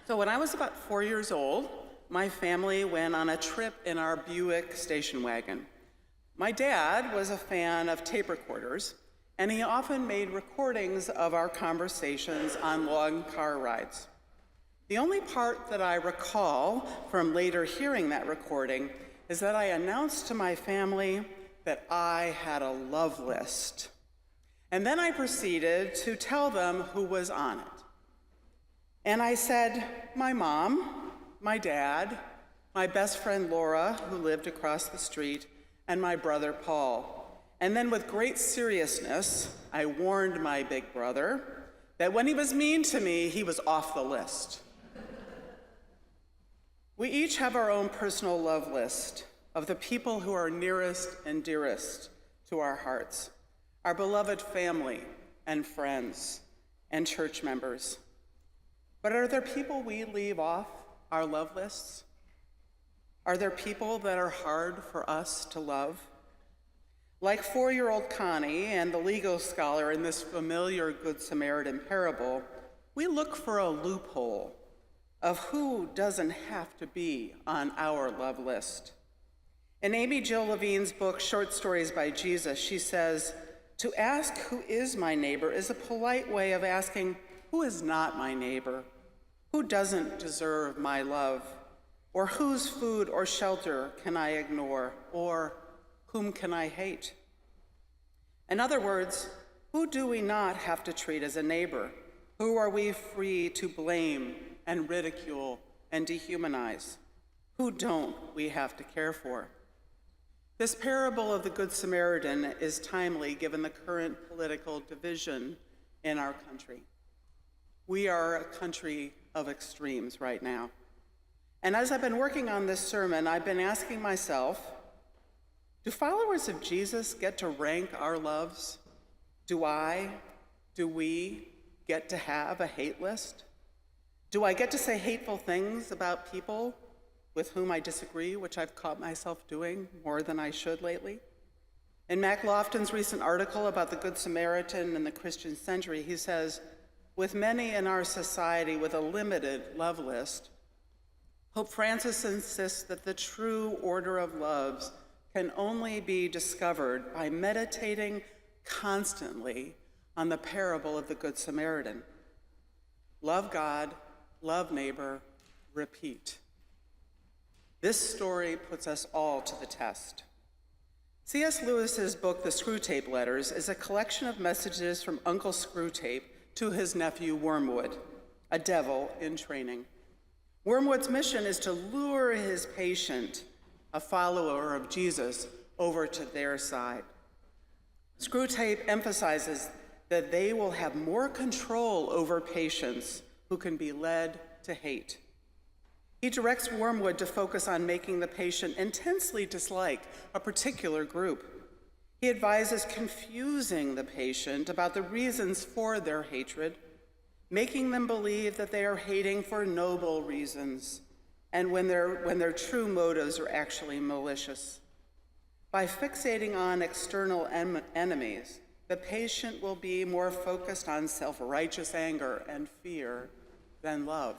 So when I was about 4 years old, my family went on a trip in our Buick station wagon. My dad was a fan of tape recorders, and he often made recordings of our conversations on long car rides. The only part that I recall from later hearing that recording is that I announced to my family that I had a love list. And then I proceeded to tell them who was on it. And I said, my mom, my dad, my best friend Laura, who lived across the street, and my brother Paul. And then with great seriousness, I warned my big brother that when he was mean to me, he was off the list. We each have our own personal love list of the people who are nearest and dearest to our hearts, our beloved family and friends and church members. But are there people we leave off our love lists? Are there people that are hard for us to love? Like 4-year-old Connie and the legal scholar in this familiar Good Samaritan parable, we look for a loophole of who doesn't have to be on our love list. In Amy Jill Levine's book, Short Stories by Jesus, she says, to ask who is my neighbor is a polite way of asking who is not my neighbor, who doesn't deserve my love, or whose food or shelter can I ignore, or whom can I hate? In other words, who do we not have to treat as a neighbor? Who are we free to blame and ridicule and dehumanize? Who don't we have to care for? This parable of the Good Samaritan is timely given the current political division in our country. We are a country of extremes right now. And as I've been working on this sermon, I've been asking myself, do followers of Jesus get to rank our loves? Do we get to have a hate list? Do I get to say hateful things about people with whom I disagree, which I've caught myself doing more than I should lately? In Mac Lofton's recent article about the Good Samaritan in the Christian century, he says, with many in our society with a limited love list, Pope Francis insists that the true order of loves can only be discovered by meditating constantly on the parable of the Good Samaritan. Love God, love neighbor, repeat. This story puts us all to the test. C.S. Lewis's book, The Screwtape Letters, is a collection of messages from Uncle Screwtape to his nephew Wormwood, a devil in training. Wormwood's mission is to lure his patient, a follower of Jesus, over to their side. Screwtape emphasizes that they will have more control over patients who can be led to hate. He directs Wormwood to focus on making the patient intensely dislike a particular group. He advises confusing the patient about the reasons for their hatred, making them believe that they are hating for noble reasons, and when their true motives are actually malicious. By fixating on external enemies, the patient will be more focused on self-righteous anger and fear than love.